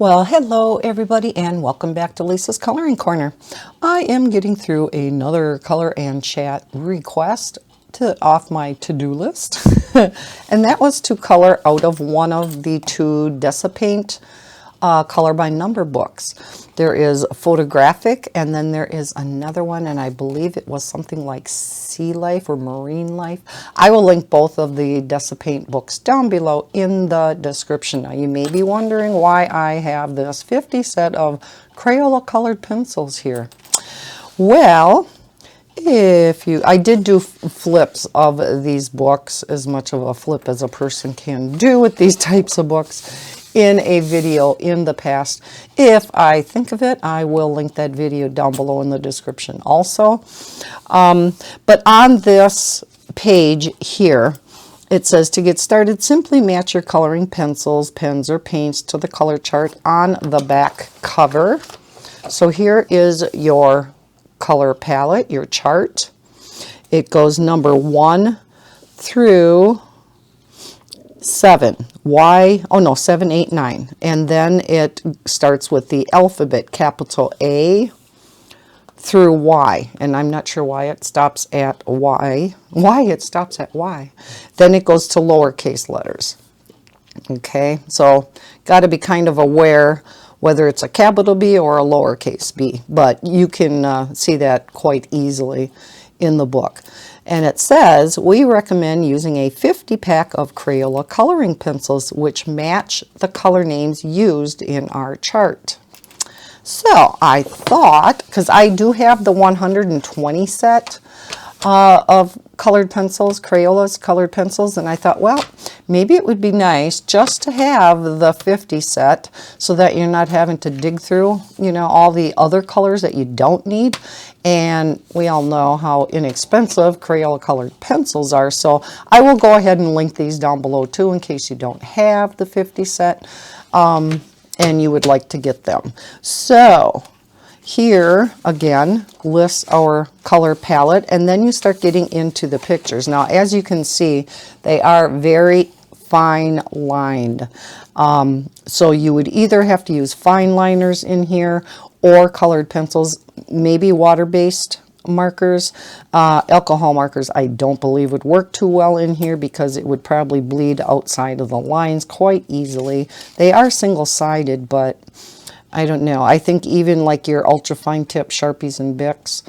Well, hello everybody and welcome back to Lisa's Coloring Corner. I am getting through another color and chat request off my to-do list. And that was to color out of one of the two Decipaint color by number books. There is Photographic and then there is another one, and I believe it was something like Sea Life or Marine Life. I will link both of the Decipaint books down below in the description. Now you may be wondering why I have this 50 set of Crayola colored pencils here. Well, I did do flips of these books, as much of a flip as a person can do with these types of books, in a video in the past. If I think of it, I will link that video down below in the description also. But on this page here, it says to get started, simply match your coloring pencils, pens, or paints to the color chart on the back cover. So here is your color palette, your chart. It goes number 1 through 7. 7, 8, 9. And then it starts with the alphabet, capital A through Y. And I'm not sure why it stops at Y. Why it stops at Y. Then it goes to lowercase letters. Okay, so got to be kind of aware whether it's a capital B or a lowercase b, but you can see that quite easily in the book. And it says, we recommend using a 50 pack of Crayola coloring pencils which match the color names used in our chart. So I thought, because I do have the 120 set of colored pencils, Crayola's colored pencils, and I thought, well, maybe it would be nice just to have the 50 set so that you're not having to dig through, all the other colors that you don't need. And we all know how inexpensive Crayola colored pencils are, so I will go ahead and link these down below too in case you don't have the 50 set and you would like to get them. So here again lists our color palette, and then you start getting into the pictures. Now as you can see, they are very fine lined, so you would either have to use fine liners in here or colored pencils, maybe water-based markers. Alcohol markers I don't believe would work too well in here because it would probably bleed outside of the lines quite easily. They are single-sided, but I don't know. I think even like your ultra fine tip Sharpies and Bics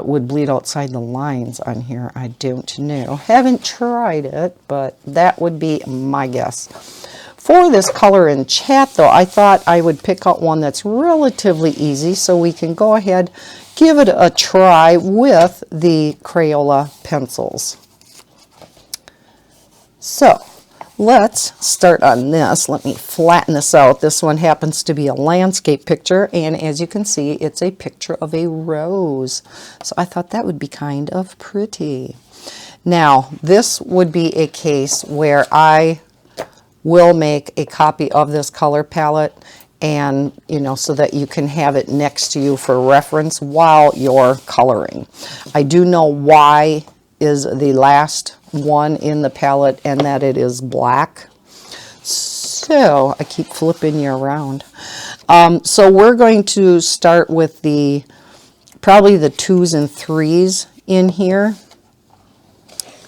would bleed outside the lines on here. I don't know. Haven't tried it, but that would be my guess. For this color and chat though, I thought I would pick out one that's relatively easy so we can go ahead, give it a try with the Crayola pencils. So let's start on this. Let me flatten this out. This one happens to be a landscape picture, and as you can see, it's a picture of a rose. So I thought that would be kind of pretty. Now, this would be a case where I will make a copy of this color palette, and so that you can have it next to you for reference while you're coloring. I do know Y is the last one in the palette and that it is black, so I keep flipping you around. So we're going to start with probably the 2s and 3s in here.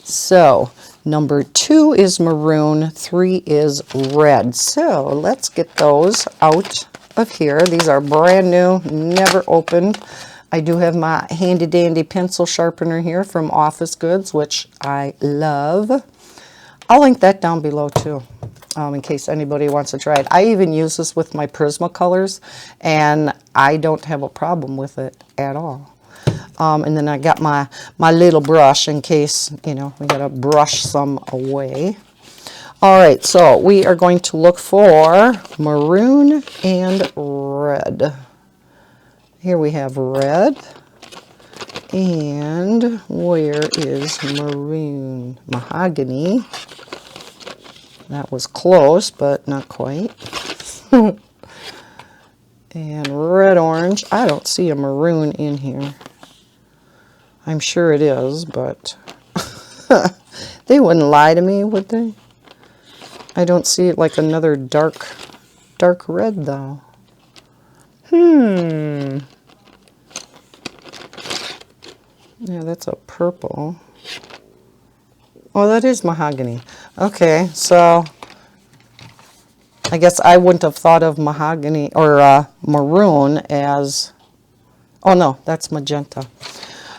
So number 2 is maroon, 3 is red. So let's get those out of here. These are brand new, never opened. I do have my handy dandy pencil sharpener here from Office Goods, which I love. I'll link that down below too, in case anybody wants to try it. I even use this with my Prismacolors, and I don't have a problem with it at all. And then I got my little brush in case, we got to brush some away. All right, so we are going to look for maroon and red. Here we have red, and where is maroon? Mahogany. That was close, but not quite. And red orange. I don't see a maroon in here. I'm sure it is, but they wouldn't lie to me, would they? I don't see it like another dark dark red though. Yeah, that's a purple. Oh, that is mahogany. Okay, so I guess I wouldn't have thought of mahogany or maroon as, oh no, that's magenta.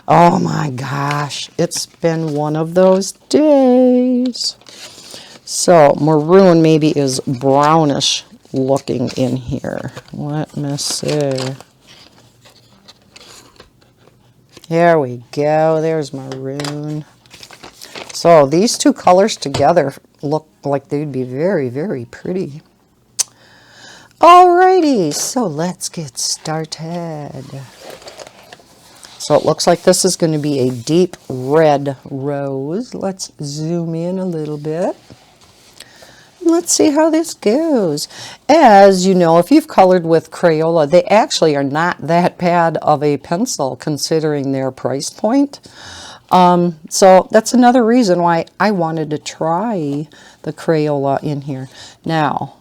Oh my gosh, it's been one of those days. So maroon maybe is brownish looking in here. Let me see. There we go, there's maroon. So these two colors together look like they'd be very, very pretty. Alrighty, so let's get started. So it looks like this is going to be a deep red rose. Let's zoom in a little bit. Let's see how this goes. As you know, if you've colored with Crayola, they actually are not that bad of a pencil considering their price point. So that's another reason why I wanted to try the Crayola in here. Now,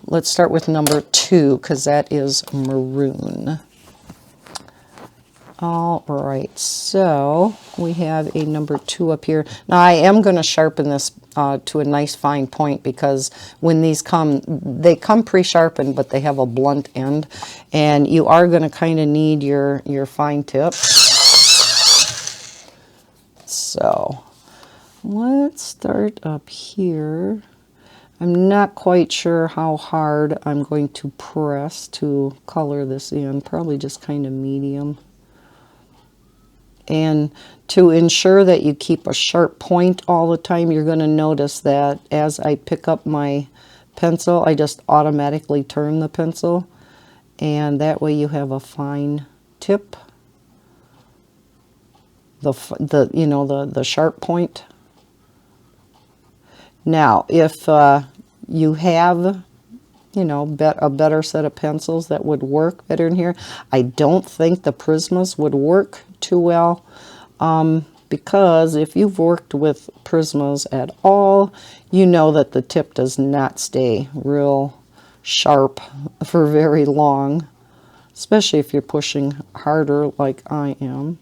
let's start with number 2 because that is maroon. All right, so we have a number 2 up here. Now I am going to sharpen this to a nice fine point because when these come, they come pre-sharpened, but they have a blunt end, and you are going to kind of need your fine tip. So let's start up here. I'm not quite sure how hard I'm going to press to color this in, probably just kind of medium. And to ensure that you keep a sharp point all the time, you're going to notice that as I pick up my pencil, I just automatically turn the pencil, and that way you have a fine tip. The sharp point. Now, if you have a better set of pencils that would work better in here, I don't think the Prismas would work too well, because if you've worked with Prismas at all, you know that the tip does not stay real sharp for very long, especially if you're pushing harder like I am.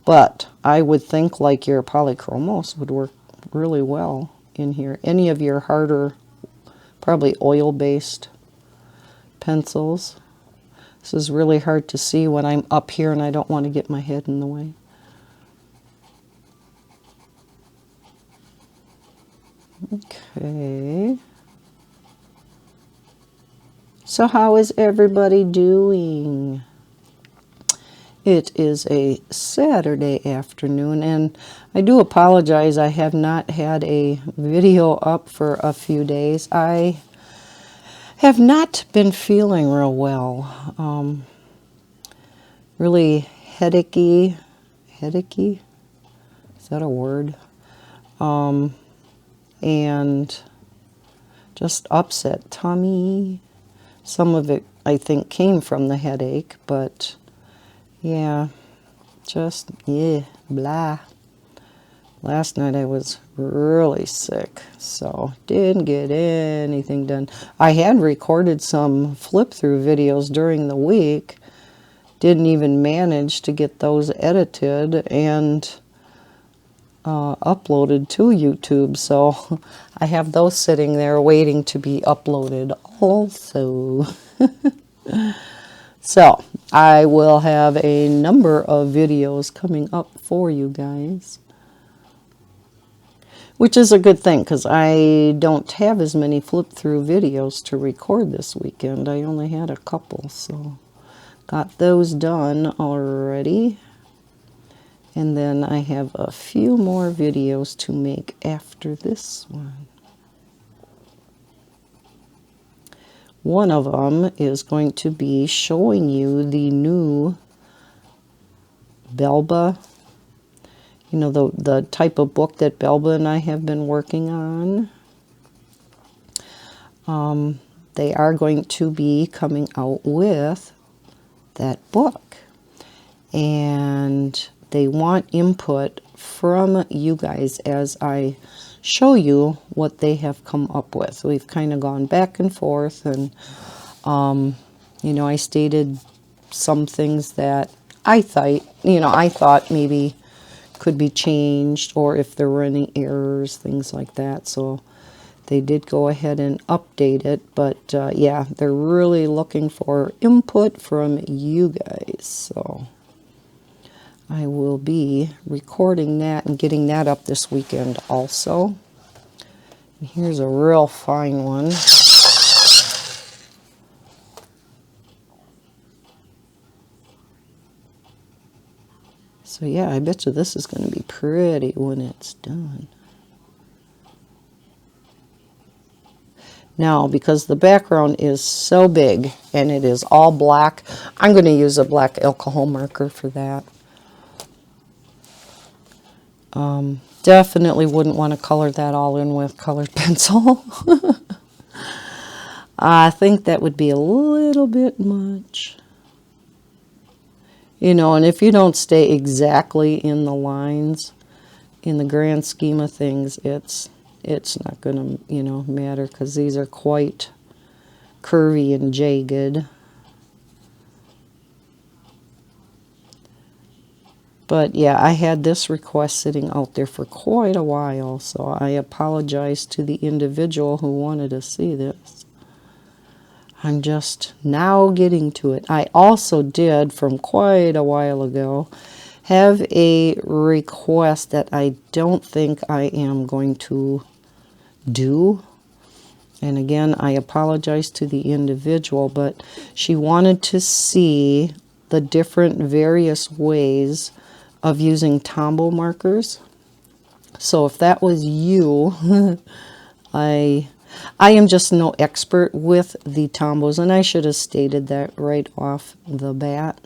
But I would think like your polychromos would work really well in here. Any of your harder, probably oil-based pencils. This is really hard to see when I'm up here and I don't want to get my head in the way. Okay. So how is everybody doing? It is a Saturday afternoon, and I do apologize. I have not had a video up for a few days. I have not been feeling real well. Really headachy. Headachy? Is that a word? And just upset tummy. Some of it, I think, came from the headache, but yeah, just, yeah, blah. Last night I was really sick, so didn't get anything done. I had recorded some flip-through videos during the week. Didn't even manage to get those edited and uploaded to YouTube, so I have those sitting there waiting to be uploaded also. So I will have a number of videos coming up for you guys, which is a good thing because I don't have as many flip-through videos to record this weekend. I only had a couple, so got those done already. And then I have a few more videos to make after this one. One of them is going to be showing you the new Belba, you know, the type of book that Belba and I have been working on. They are going to be coming out with that book. And they want input from you guys as I show you what they have come up with. We've kind of gone back and forth, and you know, I stated some things that I thought maybe could be changed, or if there were any errors, things like that. So they did go ahead and update it, but yeah, they're really looking for input from you guys. So I will be recording that and getting that up this weekend also. And here's a real fine one. So yeah, I bet you this is going to be pretty when it's done. Now, because the background is so big and it is all black, I'm going to use a black alcohol marker for that. Definitely wouldn't want to color that all in with colored pencil. I think that would be a little bit much. You know, and if you don't stay exactly in the lines, in the grand scheme of things, it's not going to, you know, matter, because these are quite curvy and jagged. But yeah, I had this request sitting out there for quite a while, so I apologize to the individual who wanted to see this. I'm just now getting to it. I also did, from quite a while ago, have a request that I don't think I am going to do. And again, I apologize to the individual, but she wanted to see the different various ways of using Tombow markers. So if that was you, I am just no expert with the Tombows, and I should have stated that right off the bat.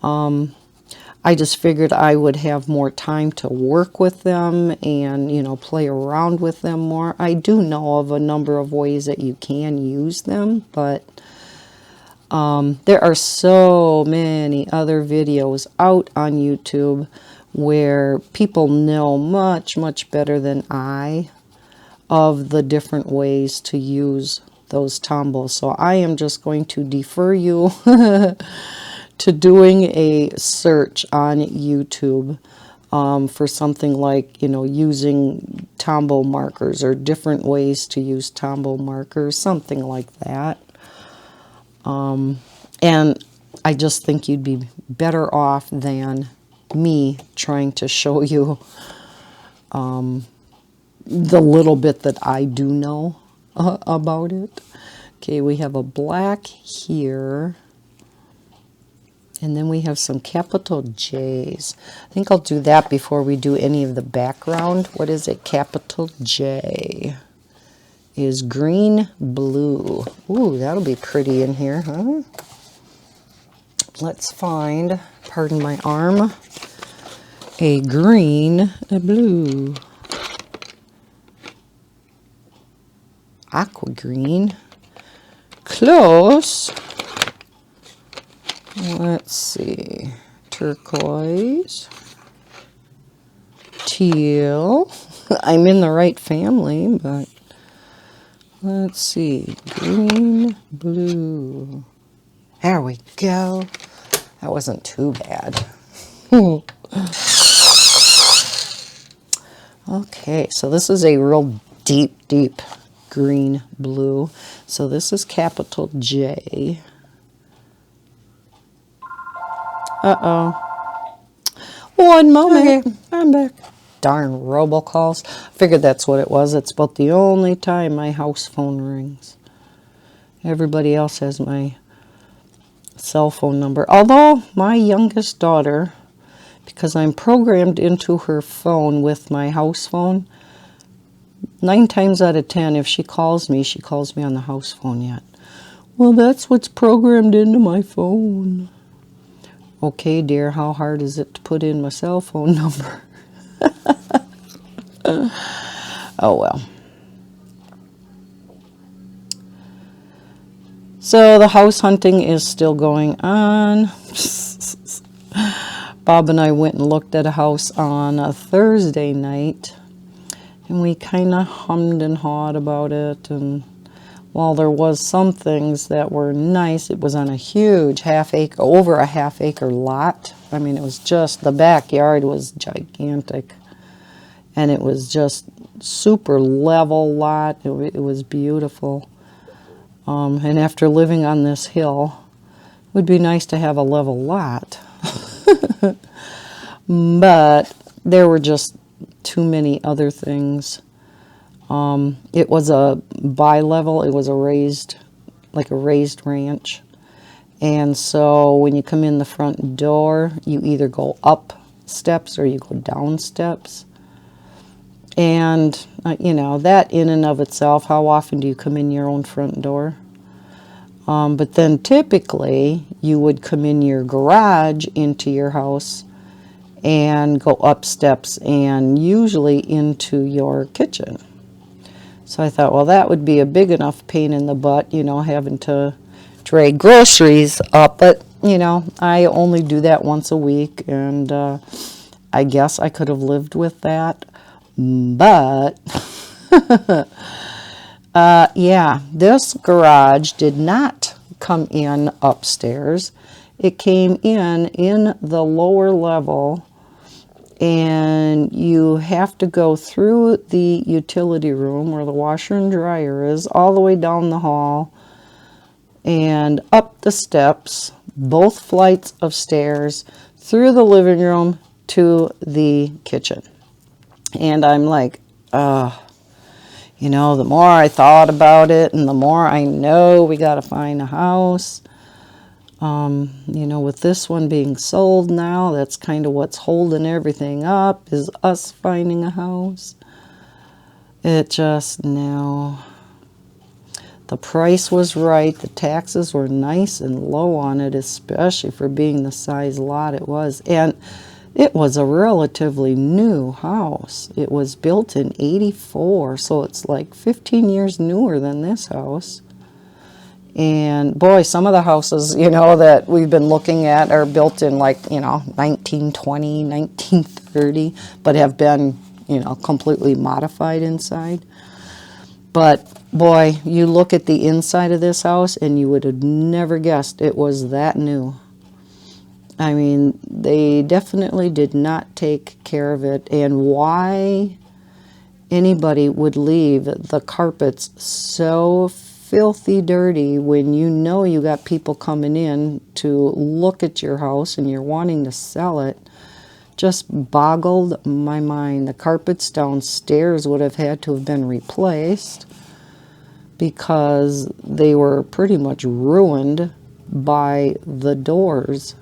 I just figured I would have more time to work with them and, you know, play around with them more. I do know of a number of ways that you can use them, but there are so many other videos out on YouTube where people know much, much better than I of the different ways to use those Tombows. So I am just going to defer you to doing a search on YouTube for something like, you know, using Tombow markers or different ways to use Tombow markers, something like that. And I just think you'd be better off than me trying to show you the little bit that I do know about it. Okay, we have a black here. And then we have some capital J's. I think I'll do that before we do any of the background. What is it? Capital J is green blue. Ooh, that'll be pretty in here, huh? Let's find, pardon my arm, a green, a blue. Aqua green. Close. Let's see. Turquoise. Teal. I'm in the right family, but let's see. Green, blue. There we go. That wasn't too bad. Okay, so this is a real deep, deep green blue. So this is capital J. Uh-oh. One moment. Okay, I'm back. Darn robocalls. Figured that's what it was. It's about the only time my house phone rings. Everybody else has my cell phone number. Although my youngest daughter, because I'm programmed into her phone with my house phone, 9 times out of 10, if she calls me on the house phone yet. Well, that's what's programmed into my phone. Okay, dear, how hard is it to put in my cell phone number? Oh, well. So the house hunting is still going on. Bob and I went and looked at a house on a Thursday night. And we kind of hummed and hawed about it, and while there was some things that were nice, it was on a huge over a half acre lot. I mean, it was just, the backyard was gigantic, and it was just super level lot. It was beautiful. And after living on this hill, it would be nice to have a level lot. But there were just too many other things. It was a bi-level. It was like a raised ranch. And so when you come in the front door, you either go up steps or you go down steps. And, you know, that in and of itself, how often do you come in your own front door? But then typically, you would come in your garage into your house and go up steps and usually into your kitchen. So I thought, well, that would be a big enough pain in the butt, you know, having to drag groceries up. But, you know, I only do that once a week, and I guess I could have lived with that. But, yeah, this garage did not come in upstairs. It came in the lower level, and you have to go through the utility room where the washer and dryer is, all the way down the hall, and up the steps, both flights of stairs, through the living room to the kitchen. And I'm like, you know, the more I thought about it and the more I know we got to find a house. You know, with this one being sold now, that's kind of what's holding everything up, is us finding a house. It just, no. The price was right. The taxes were nice and low on it, especially for being the size lot it was. And it was a relatively new house. It was built in '84, so it's like 15 years newer than this house. And boy, some of the houses, you know, that we've been looking at are built in like, you know, 1920, 1930, but have been, you know, completely modified inside. But boy, you look at the inside of this house and you would have never guessed it was that new. I mean, they definitely did not take care of it. And why anybody would leave the carpets so filthy dirty when you know you got people coming in to look at your house and you're wanting to sell it, just boggled my mind. The carpets downstairs would have had to have been replaced because they were pretty much ruined by the doors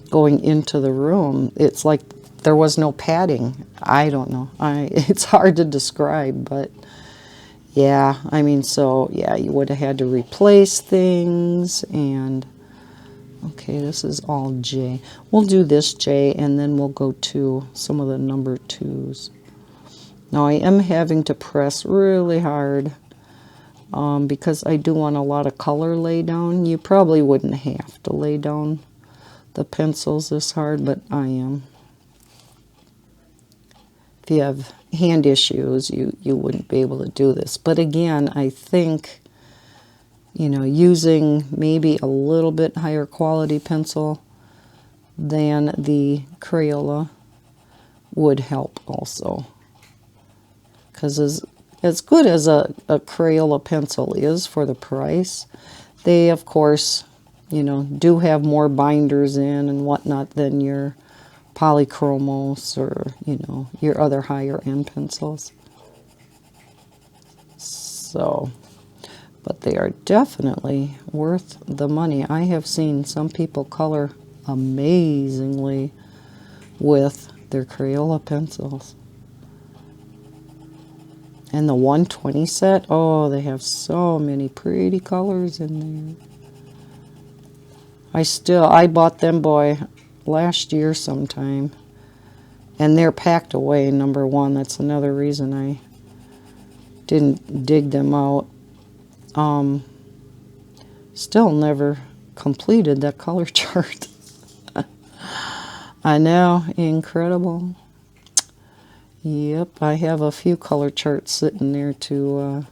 going into the room. It's like there was no padding. I don't know. It's hard to describe, but yeah, I mean, so yeah, you would have had to replace things. And okay, this is all J. We'll do this J, and then we'll go to some of the number 2s. Now I am having to press really hard because I do want a lot of color lay down. You probably wouldn't have to lay down the pencils this hard, but I am. If you have hand issues, you wouldn't be able to do this. But again, I think, you know, using maybe a little bit higher quality pencil than the Crayola would help also. Because as good as a Crayola pencil is for the price, they, of course, you know, do have more binders in and whatnot than your polychromos or, you know, your other higher end pencils. So, but they are definitely worth the money. I have seen some people color amazingly with their Crayola pencils. And the 120 set, oh, they have so many pretty colors in there. I bought them, boy, last year sometime. And they're packed away, number one. That's another reason I didn't dig them out. Still never completed that color chart. I know, incredible. Yep, I have a few color charts sitting there to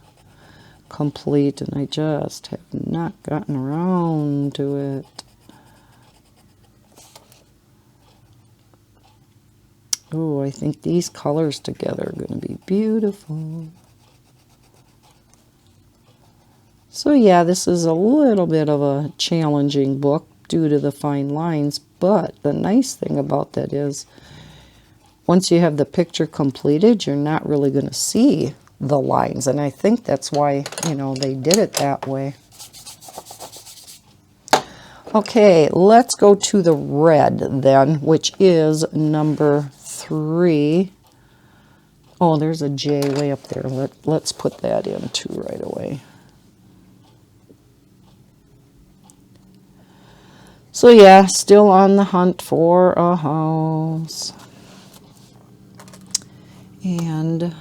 complete, and I just have not gotten around to it. Oh, I think these colors together are going to be beautiful. So yeah, this is a little bit of a challenging book due to the fine lines, but the nice thing about that is once you have the picture completed, you're not really going to see the lines, and I think that's why, you know, they did it that way. Okay, let's go to the red then, which is number 3. Oh, there's a J way up there. Let's put that in too right away. So yeah, still on the hunt for a house. And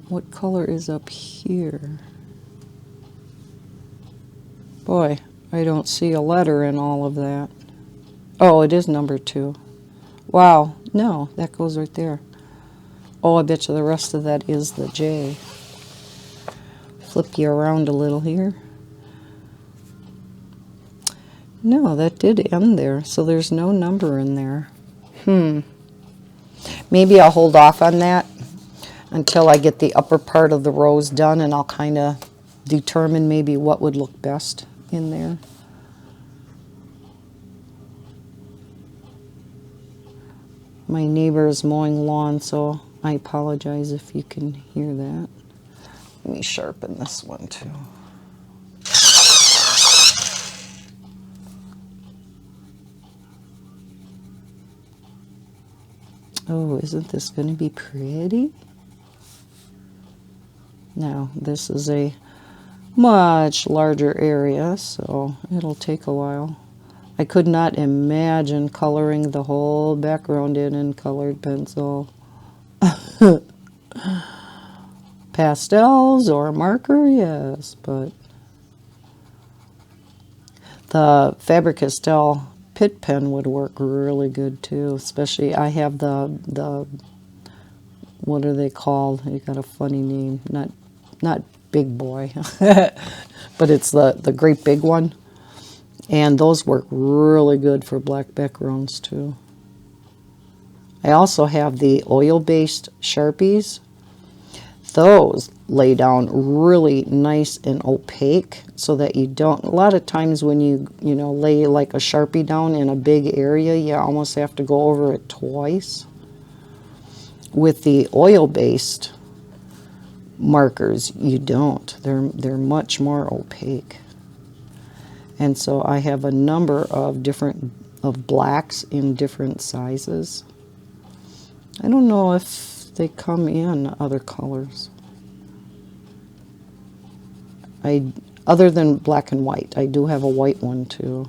what color is up here? Boy, I don't see a letter in all of that. Oh, it is number 2. Wow, no, that goes right there. Oh, I bet you the rest of that is the J. Flip you around a little here. No, that did end there, so there's no number in there. Maybe I'll hold off on that until I get the upper part of the rose done, and I'll kind of determine maybe what would look best in there. My neighbor is mowing lawn, so I apologize if you can hear that. Let me sharpen this one too. Oh, isn't this going to be pretty? Now, this is a much larger area, so it'll take a while. I could not imagine coloring the whole background in colored pencil. Pastels or marker, yes, but the Faber-Castell Pitt pen would work really good too, especially I have the what are they called? You got a funny name, not Big Boy, but it's the great big one, and those work really good for black backgrounds too. I also have the oil-based Sharpies. Those lay down really nice and opaque so that you don't, a lot of times when you lay like a Sharpie down in a big area, you almost have to go over it twice. With the oil-based markers, you don't. They're much more opaque. And so I have a number of blacks in different sizes. I don't know if they come in other colors. Other than black and white, I do have a white one too.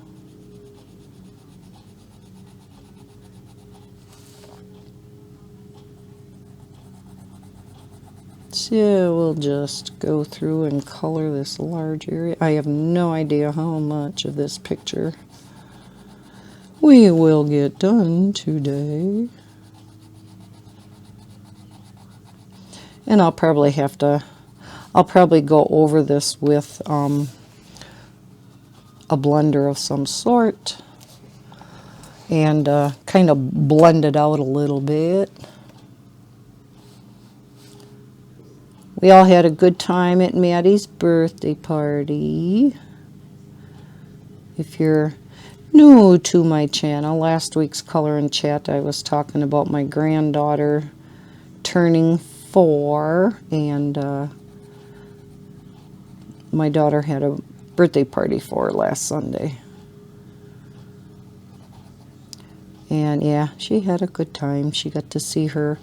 So we'll just go through and color this large area. I have no idea how much of this picture we will get done today. And I'll probably go over this with a blender of some sort and kind of blend it out a little bit. We all had a good time at Maddie's birthday party. If you're new to my channel, last week's Color and Chat, I was talking about my granddaughter turning 4, and my daughter had a birthday party for her last Sunday. And yeah, she had a good time. She got to see her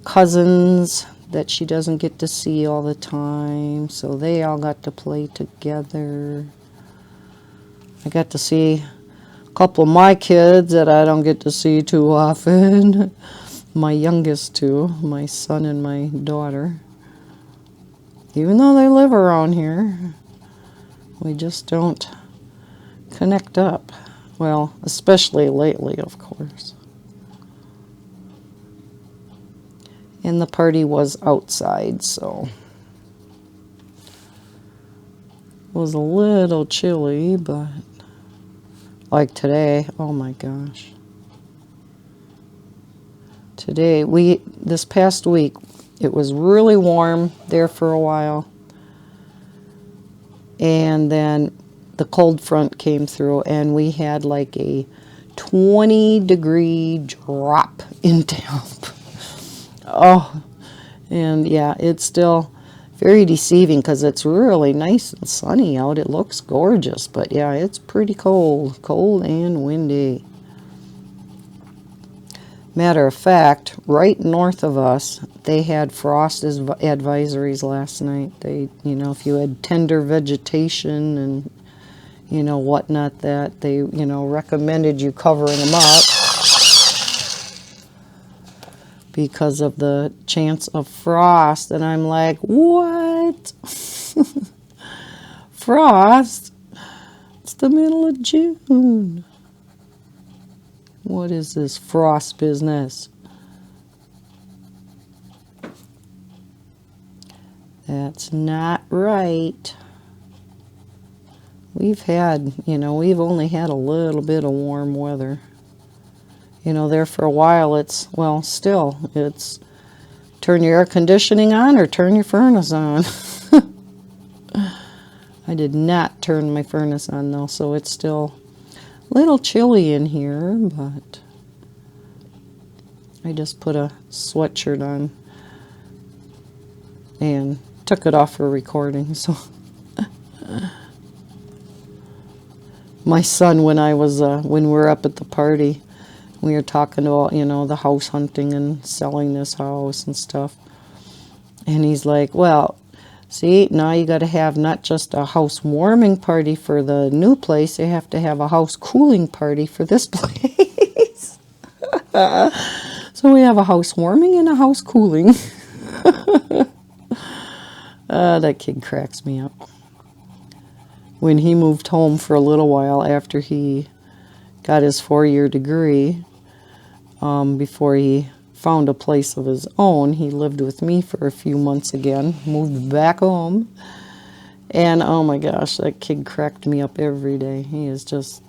cousins that she doesn't get to see all the time, so they all got to play together. I got to see a couple of my kids that I don't get to see too often. My youngest two, my son and my daughter. Even though they live around here, we just don't connect up. Well, especially lately, of course. And the party was outside, so it was a little chilly, but like today, oh my gosh. Today, this past week, it was really warm there for a while. And then the cold front came through and we had like a 20-degree drop in temp. Oh, and yeah, it's still very deceiving because it's really nice and sunny out. It looks gorgeous, but yeah, it's pretty cold and windy. Matter of fact, right north of us, they had frost advisories last night. They, if you had tender vegetation and, whatnot, that they, recommended you covering them up because of the chance of frost. And I'm like, what? Frost? It's the middle of June. What is this frost business? That's not right. We've had, we've only had a little bit of warm weather. There for a while it's turn your air conditioning on or turn your furnace on. I did not turn my furnace on though, so it's still a little chilly in here, but I just put a sweatshirt on and took it off for recording. So my son, when we were up at the party, we were talking about, the house hunting and selling this house and stuff. And he's like, well, see, now you got to have not just a house warming party for the new place, you have to have a house cooling party for this place. So we have a house warming and a house cooling. That kid cracks me up. When he moved home for a little while after he got his 4-year degree, before he found a place of his own, he lived with me for a few months again, moved back home, and oh my gosh, that kid cracked me up every day. He is just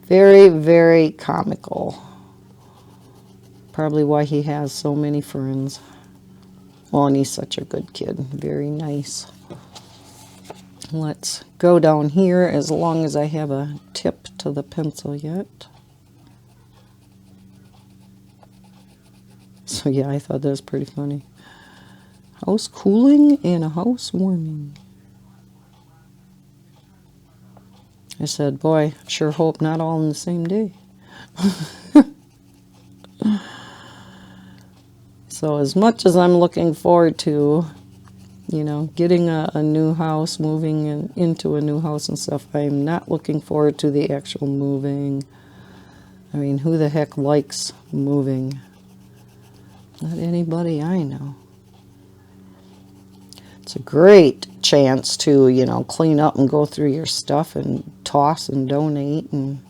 very, very comical. Probably why he has so many friends. Well, and he's such a good kid, very nice. Let's go down here as long as I have a tip to the pencil yet. So yeah, I thought that was pretty funny. House cooling and a house warming. I said, boy, sure hope not all in the same day. So as much as I'm looking forward to, getting a new house, moving into a new house and stuff, I'm not looking forward to the actual moving. I mean, who the heck likes moving? Not anybody I know. It's a great chance to, clean up and go through your stuff and toss and donate and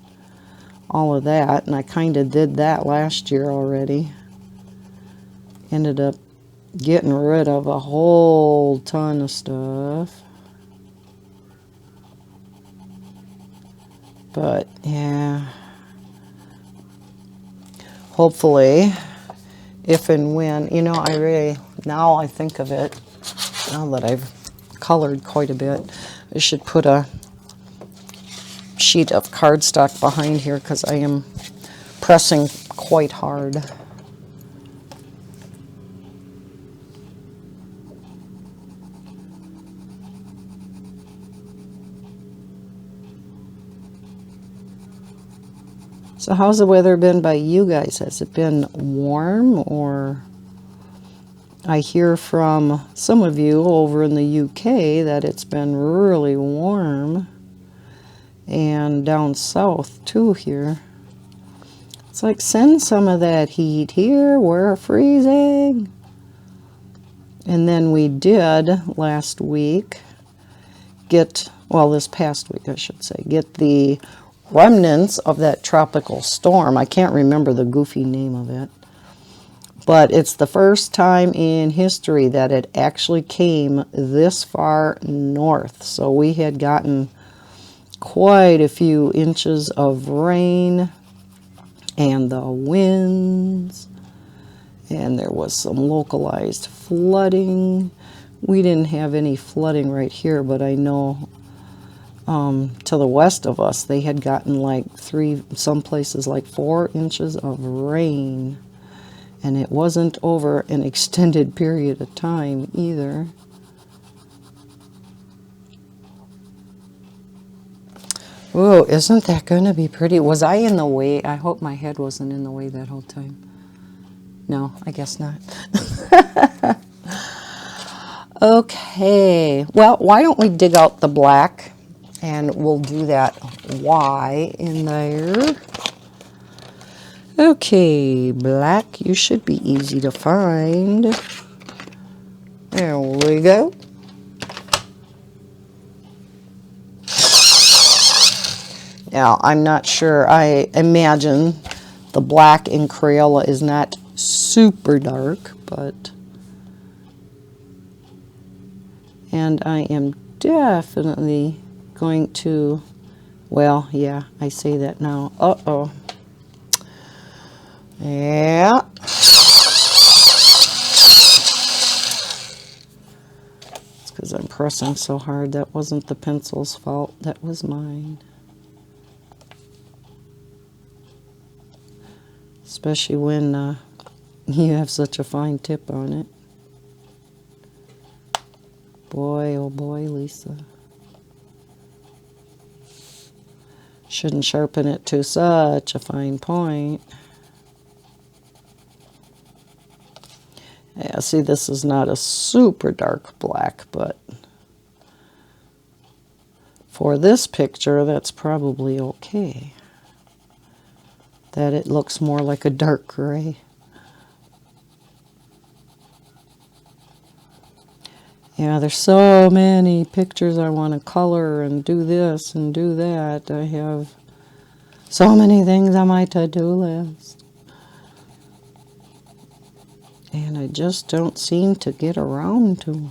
all of that. And I kind of did that last year already. Ended up getting rid of a whole ton of stuff. But, yeah. Hopefully, if and when, now I think of it, now that I've colored quite a bit, I should put a sheet of cardstock behind here because I am pressing quite hard. So how's the weather been by you guys? Has it been warm, or I hear from some of you over in the UK that it's been really warm, and down south too here. It's like, send some of that heat here, we're freezing. And then we did last week this past week I should say, get the remnants of that tropical storm. I can't remember the goofy name of it. But it's the first time in history that it actually came this far north. So we had gotten quite a few inches of rain, and the winds, and there was some localized flooding. We didn't have any flooding right here, but I know to the west of us they had gotten like some places like 4 inches of rain, and it wasn't over an extended period of time either. Whoa, isn't that going to be pretty? Was I in the way? I hope my head wasn't in the way that whole time. No, I guess not. Okay, well, why don't we dig out the black, and we'll do that Y in there. Okay, black, you should be easy to find. There we go. Now, I'm not sure. I imagine the black in Crayola is not super dark, but... And I am definitely going to... Well, yeah, I say that now. Uh-oh. Yeah. It's because I'm pressing so hard. That wasn't the pencil's fault. That was mine. Especially when you have such a fine tip on it. Boy, oh boy, Lisa. Shouldn't sharpen it to such a fine point. Yeah, see, this is not a super dark black, but for this picture, that's probably okay. That it looks more like a dark gray. Yeah, there's so many pictures I want to color and do this and do that. I have so many things on my to-do list. And I just don't seem to get around to.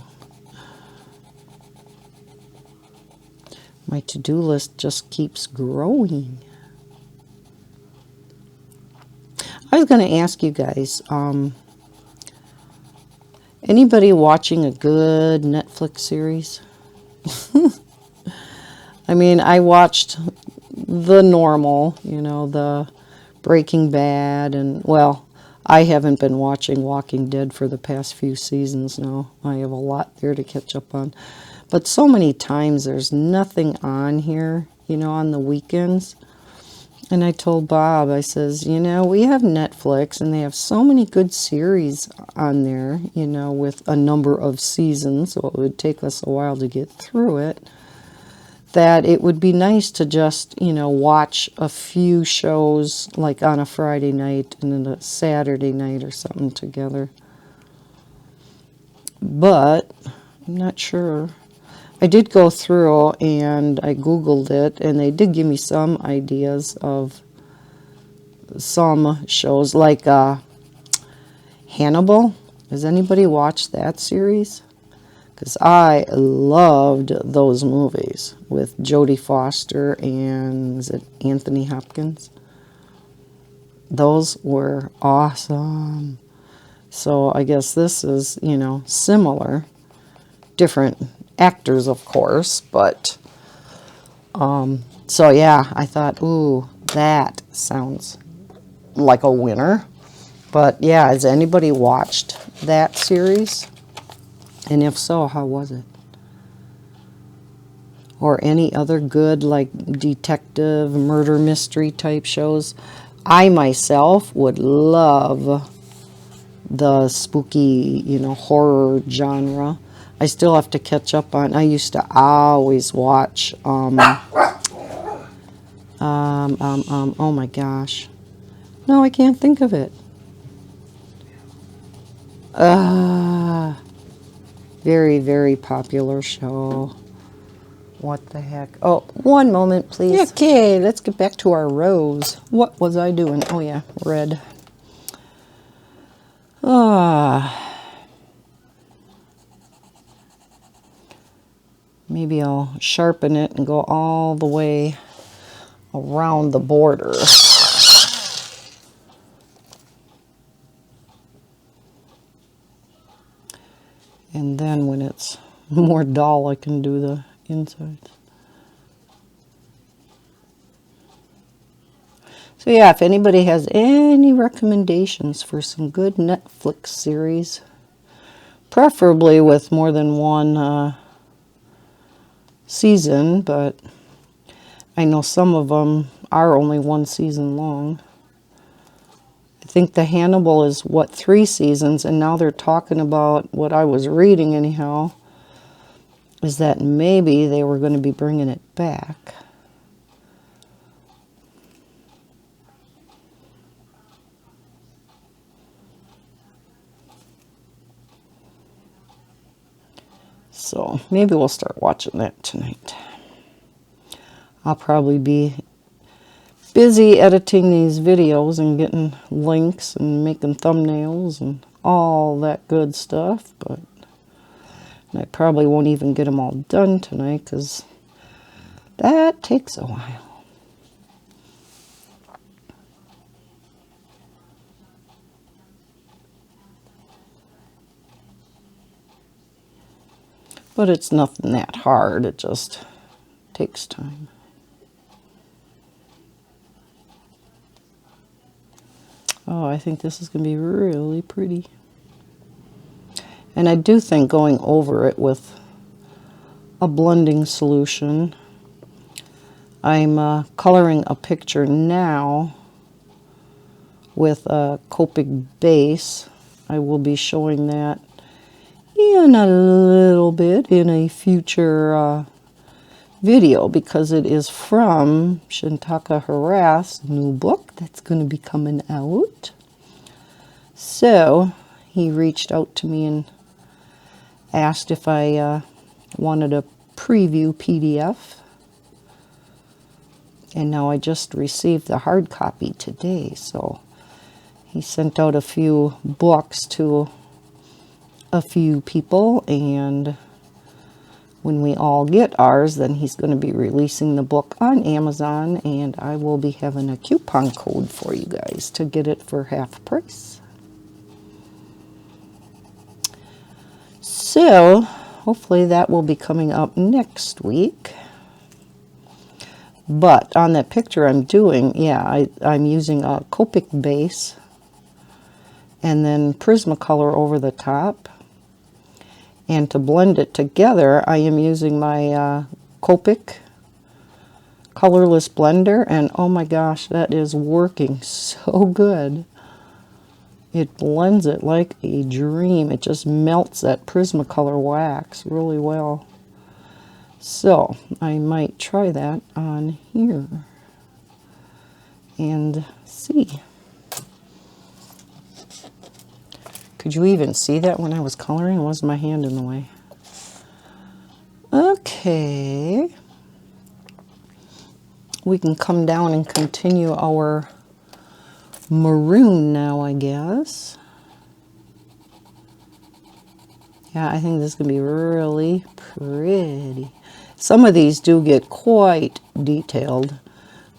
My to-do list just keeps growing. I was going to ask you guys, anybody watching a good Netflix series? I mean, I watched the normal, you know, the Breaking Bad, and, well, I haven't been watching Walking Dead for the past few seasons now. I have a lot there to catch up on. But so many times there's nothing on here, you know, on the weekends. And I told Bob, I says, you know, we have Netflix, and they have so many good series on there, you know, with a number of seasons, so it would take us a while to get through it, that it would be nice to just, you know, watch a few shows, like on a Friday night and then a Saturday night or something together. But I'm not sure. I did go through and I Googled it, and they did give me some ideas of some shows, like Hannibal. Has anybody watched that series? Because I loved those movies with Jodie Foster and, is it Anthony Hopkins? Those were awesome. So I guess this is, you know, similar. Different actors, of course, but so yeah, I thought, ooh, that sounds like a winner. But yeah, has anybody watched that series? And if so, how was it? Or any other good, like, detective, murder mystery type shows? I myself would love the spooky, you know, horror genre. I still have to catch up on. I used to always watch. Oh my gosh, no, I can't think of it. Very, very popular show. What the heck? Oh, one moment, please. Okay, let's get back to our rose. What was I doing? Oh yeah, red. Maybe I'll sharpen it and go all the way around the border. And then when it's more dull, I can do the insides. So yeah, if anybody has any recommendations for some good Netflix series, preferably with more than one season, but I know some of them are only one season long. I think the Hannibal is, what, 3 seasons, and now they're talking about, what I was reading anyhow, is that maybe they were going to be bringing it back. So maybe we'll start watching that tonight. I'll probably be busy editing these videos and getting links and making thumbnails and all that good stuff, but I probably won't even get them all done tonight because that takes a while. But it's nothing that hard, it just takes time. Oh, I think this is going to be really pretty. And I do think going over it with a blending solution. I'm coloring a picture now with a Copic base. I will be showing that in a little bit in a future video because it is from Shintaka Harass's new book that's going to be coming out. So he reached out to me and asked if I wanted a preview PDF. And now I just received the hard copy today. So he sent out a few books to a few people, and when we all get ours, then he's going to be releasing the book on Amazon, and I will be having a coupon code for you guys to get it for half price. So hopefully that will be coming up next week. But on that picture I'm doing, yeah, I'm using a Copic base and then Prismacolor over the top. And to blend it together, I am using my Copic colorless blender, and oh my gosh, that is working so good. It blends it like a dream. It just melts that Prismacolor wax really well. So I might try that on here and see. Could you even see that when I was coloring? Or was my hand in the way? Okay. We can come down and continue our maroon now, I guess. Yeah, I think this is going to be really pretty. Some of these do get quite detailed.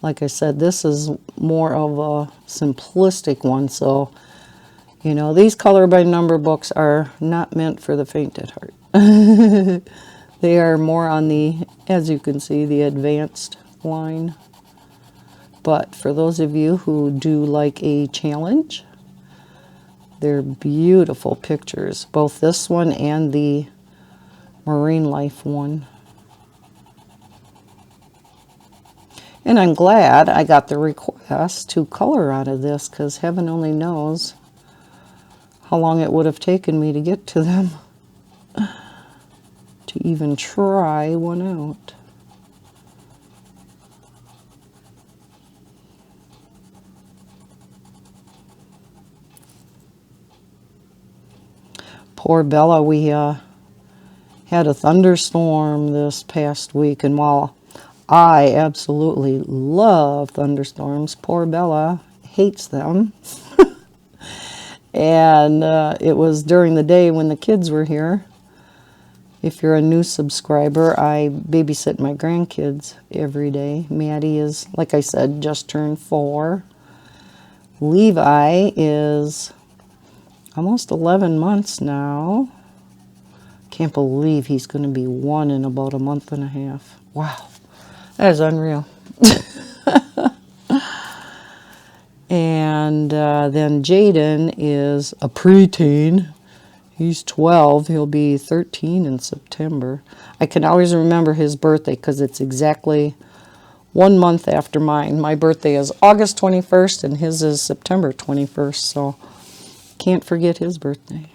Like I said, this is more of a simplistic one, so you know, these color by number books are not meant for the faint at heart. They are more on the, as you can see, the advanced line. But for those of you who do like a challenge, they're beautiful pictures. Both this one and the Marine Life one. And I'm glad I got the request to color out of this, because heaven only knows how long it would have taken me to get to them, to even try one out. Poor Bella, we had a thunderstorm this past week, and while I absolutely love thunderstorms, poor Bella hates them. And it was during the day when the kids were here. If you're a new subscriber, I babysit my grandkids every day. Maddie is, like I said, just turned 4. Levi is almost 11 months now. Can't believe he's going to be 1 in about a month and a half. Wow, that is unreal. And then Jaden is a preteen. He's 12. He'll be 13 in September. I can always remember his birthday because it's exactly 1 month after mine. My birthday is August 21st and his is September 21st, so can't forget his birthday.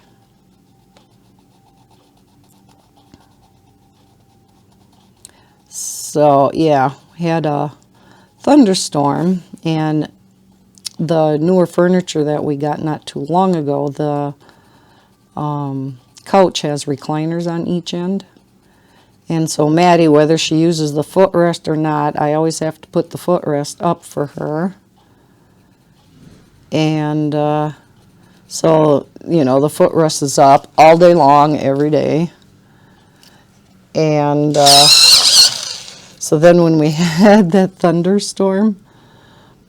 So, yeah, had a thunderstorm, and the newer furniture that we got not too long ago, the couch has recliners on each end. And so Maddie, whether she uses the footrest or not, I always have to put the footrest up for her. And so, you know, the footrest is up all day long, every day. And so then when we had that thunderstorm,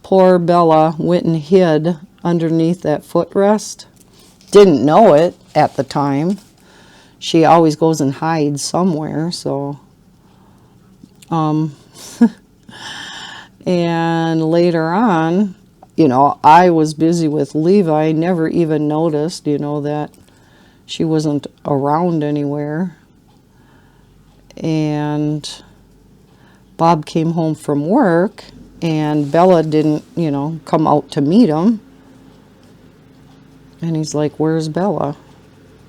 poor Bella went and hid underneath that footrest. Didn't know it at the time. She always goes and hides somewhere, so. And later on, you know, I was busy with Levi, never even noticed, you know, that she wasn't around anywhere. And Bob came home from work, and Bella didn't, you know, come out to meet him. And he's like, "Where's Bella?"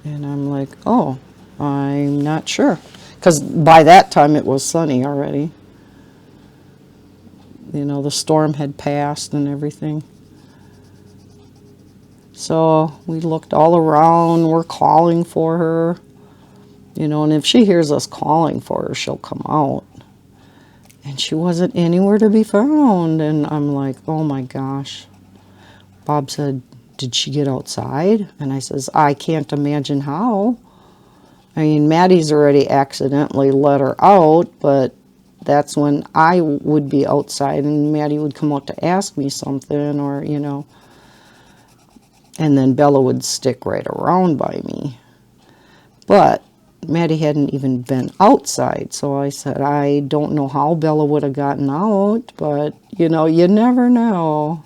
And I'm like, "Oh, I'm not sure." Because by that time it was sunny already. You know, the storm had passed and everything. So we looked all around. We're calling for her. You know, and if she hears us calling for her, she'll come out. And she wasn't anywhere to be found. And I'm like, oh my gosh. Bob said, "Did she get outside?" And I says, "I can't imagine how. I mean, Maddie's already accidentally let her out, but that's when I would be outside and Maddie would come out to ask me something, or, you know, and then Bella would stick right around by me. But Maddie hadn't even been outside, so I said, I don't know how Bella would have gotten out, but, you know, you never know.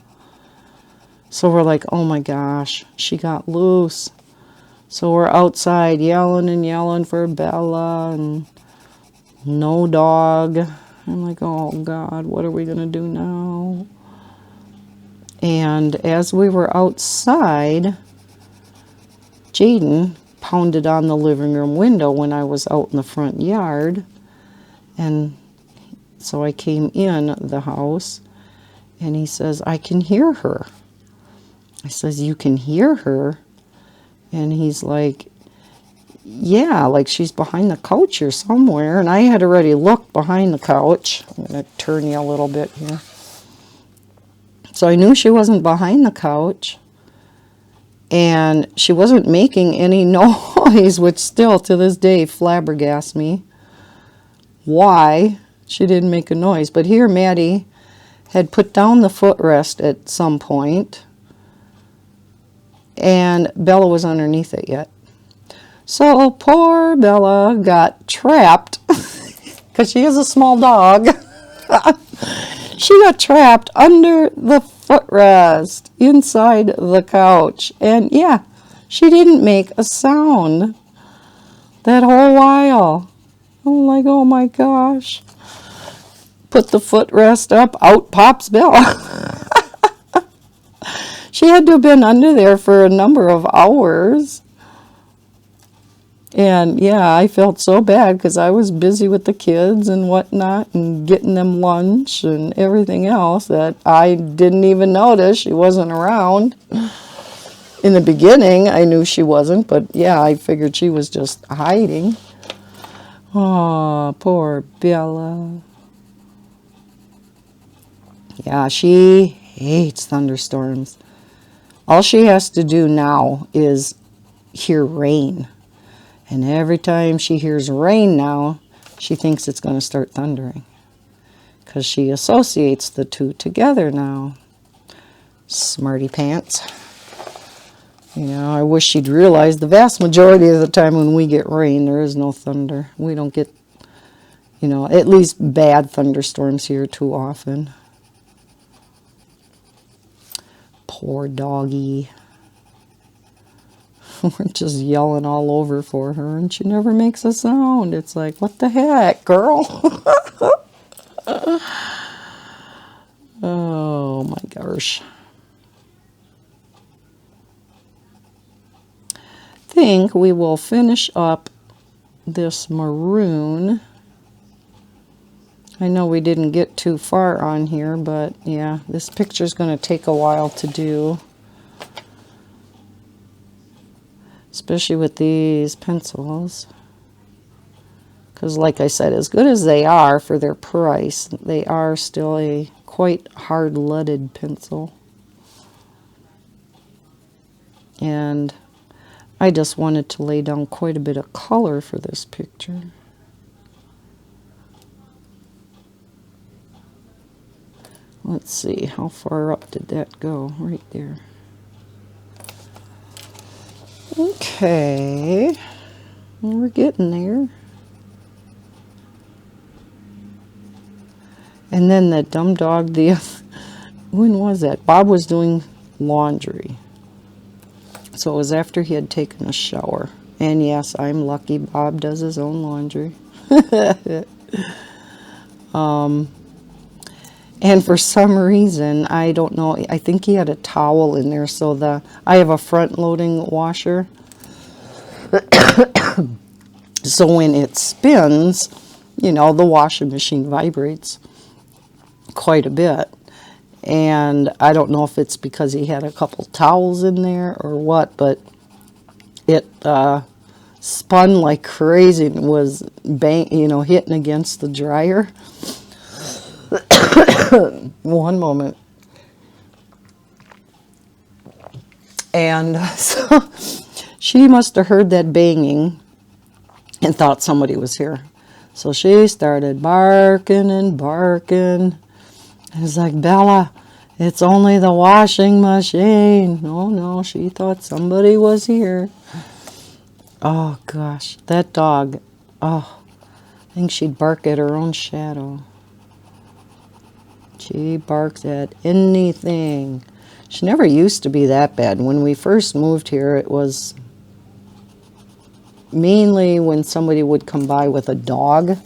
So we're like, oh my gosh, she got loose. So we're outside yelling and yelling for Bella, and no dog. I'm like, oh God, what are we going to do now? And as we were outside, Jaden pounded on the living room window when I was out in the front yard. And so I came in the house, and he says, "I can hear her." I says, "You can hear her?" And he's like, "Yeah, like she's behind the couch or somewhere." And I had already looked behind the couch. I'm going to turn you a little bit here. So I knew she wasn't behind the couch. And she wasn't making any noise, which still to this day flabbergasts me. Why she didn't make a noise. But here Maddie had put down the footrest at some point, and Bella was underneath it yet. So poor Bella got trapped, because she is a small dog. She got trapped under the footrest inside the couch. And yeah, she didn't make a sound that whole while. I'm like, oh my gosh. Put the footrest up, out pops Bella. She had to have been under there for a number of hours. And yeah, I felt so bad because I was busy with the kids and whatnot and getting them lunch and everything else that I didn't even notice she wasn't around. In the beginning, I knew she wasn't, but yeah, I figured she was just hiding. Oh, poor Bella. Yeah, she hates thunderstorms. All she has to do now is hear rain. And every time she hears rain now, she thinks it's going to start thundering. Because she associates the two together now. Smarty pants. You know, I wish she'd realize the vast majority of the time when we get rain, there is no thunder. We don't get, you know, at least bad thunderstorms here too often. Poor doggy. We're just yelling all over for her, and she never makes a sound. It's like, what the heck, girl? Oh my gosh. Think we will finish up this maroon. I know we didn't get too far on here, but yeah, this picture is going to take a while to do. Especially with these pencils. Because like I said, as good as they are for their price, they are still a quite hard-leaded pencil. And I just wanted to lay down quite a bit of color for this picture. Let's see, how far up did that go? Right there. Okay, we're getting there. And then the dumb dog, when was that? Bob was doing laundry. So it was after he had taken a shower. And yes, I'm lucky Bob does his own laundry. And for some reason, I don't know, I think he had a towel in there. So I have a front-loading washer. So when it spins, you know, the washing machine vibrates quite a bit. And I don't know if it's because he had a couple towels in there or what, but it spun like crazy and was hitting against the dryer. One moment. And so she must have heard that banging and thought somebody was here. So she started barking and barking. I was like, Bella, it's only the washing machine. Oh, no, she thought somebody was here. Oh, gosh, that dog. Oh, I think she'd bark at her own shadow. She barks at anything. She never used to be that bad. When we first moved here, it was mainly when somebody would come by with a dog.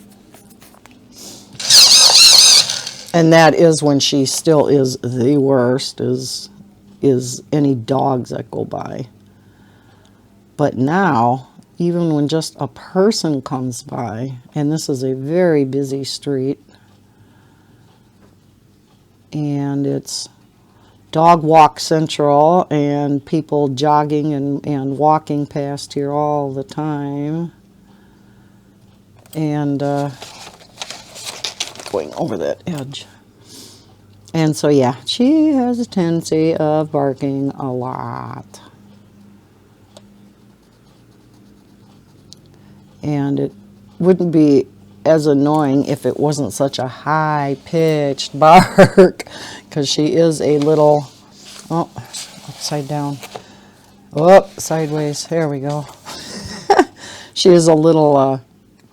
And that is when she still is the worst, is any dogs that go by. But now, even when just a person comes by, and this is a very busy street, and it's dog walk central, and people jogging and walking past here all the time, and going over that edge. And so yeah, she has a tendency of barking a lot. And it wouldn't be as annoying if it wasn't such a high-pitched bark, because she is a little, oh, upside down. Oh, sideways. There we go. She is a little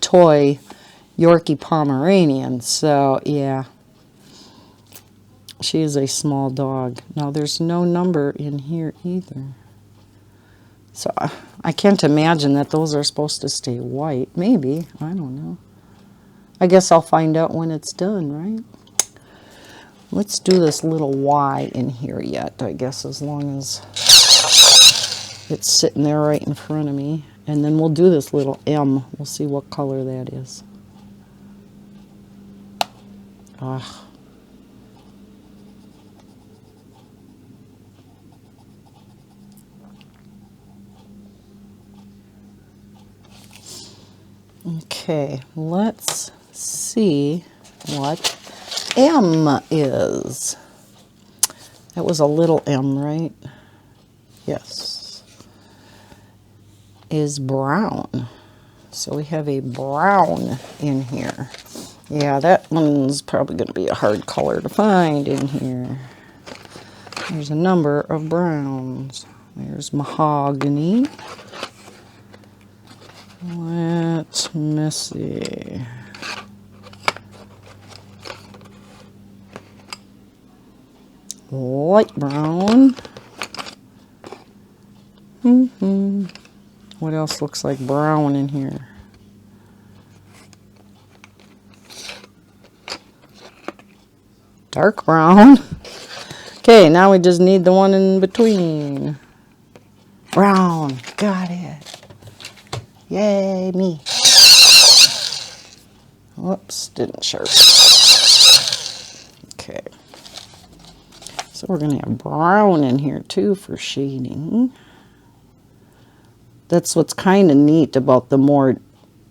toy Yorkie Pomeranian, so yeah, she is a small dog. Now there's no number in here either, so I can't imagine that those are supposed to stay white. Maybe, I don't know. I guess I'll find out when it's done, right? Let's do this little Y in here yet, I guess, as long as it's sitting there right in front of me. And then we'll do this little M. We'll see what color that is. Ah. Okay, let's see what M is. That was a little M, right? Yes, is brown. So we have a brown in here. Yeah, that one's probably going to be a hard color to find in here. There's a number of browns. There's mahogany. Let's see. Light brown. What else looks like brown in here? Dark brown. Okay, now we just need the one in between. Brown. Got it. Yay, me. Whoops, didn't sharpen. Okay. So we're going to have brown in here too for shading. That's what's kind of neat about the more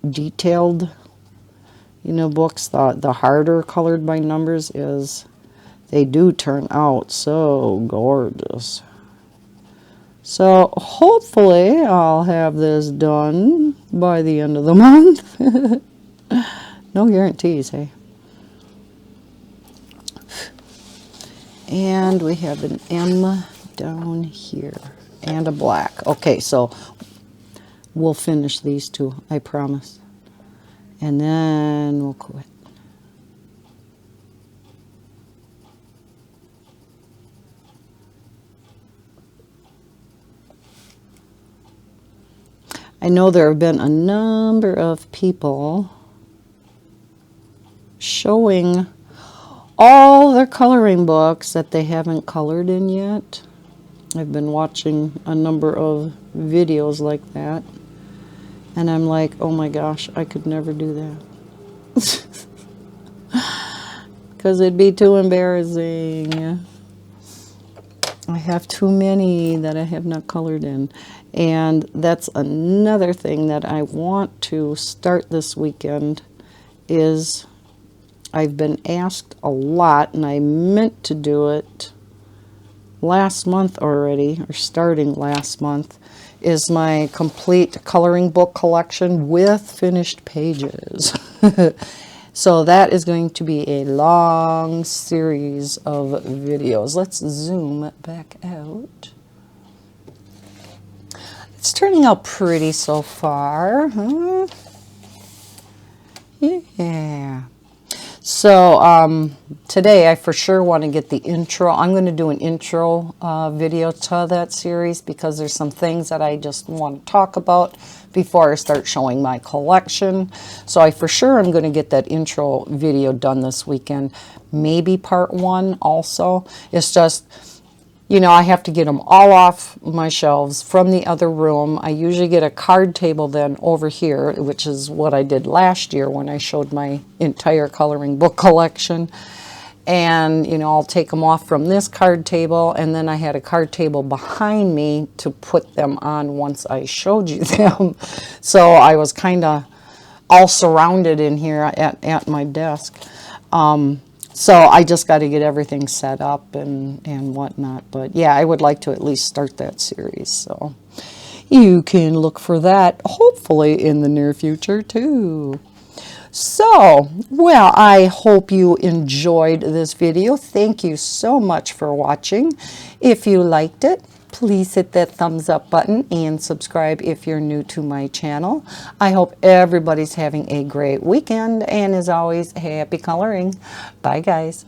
detailed, books. The harder colored by numbers is they do turn out so gorgeous. So hopefully I'll have this done by the end of the month. No guarantees, hey? And we have an M down here and a black. Okay, so we'll finish these two, I promise. And then we'll quit. I know there have been a number of people showing all their coloring books that they haven't colored in yet. I've been watching a number of videos like that. And I'm like, oh my gosh, I could never do that. Because it'd be too embarrassing. I have too many that I have not colored in. And that's another thing that I want to start this weekend is I've been asked a lot, and I meant to do it last month already, or starting last month, is my complete coloring book collection with finished pages. So that is going to be a long series of videos. Let's zoom back out. It's turning out pretty so far, huh? Yeah. So today I for sure want to get the intro. I'm going to do an intro video to that series because there's some things that I just want to talk about before I start showing my collection. So I for sure am going to get that intro video done this weekend. Maybe part 1 also. It's just, I have to get them all off my shelves from the other room. I usually get a card table then over here, which is what I did last year when I showed my entire coloring book collection. And, I'll take them off from this card table, and then I had a card table behind me to put them on once I showed you them. So I was kind of all surrounded in here at my desk. So I just got to get everything set up and whatnot. But yeah, I would like to at least start that series. So you can look for that hopefully in the near future too. So, well, I hope you enjoyed this video. Thank you so much for watching. If you liked it, please hit that thumbs up button and subscribe if you're new to my channel. I hope everybody's having a great weekend, and as always, happy coloring. Bye, guys.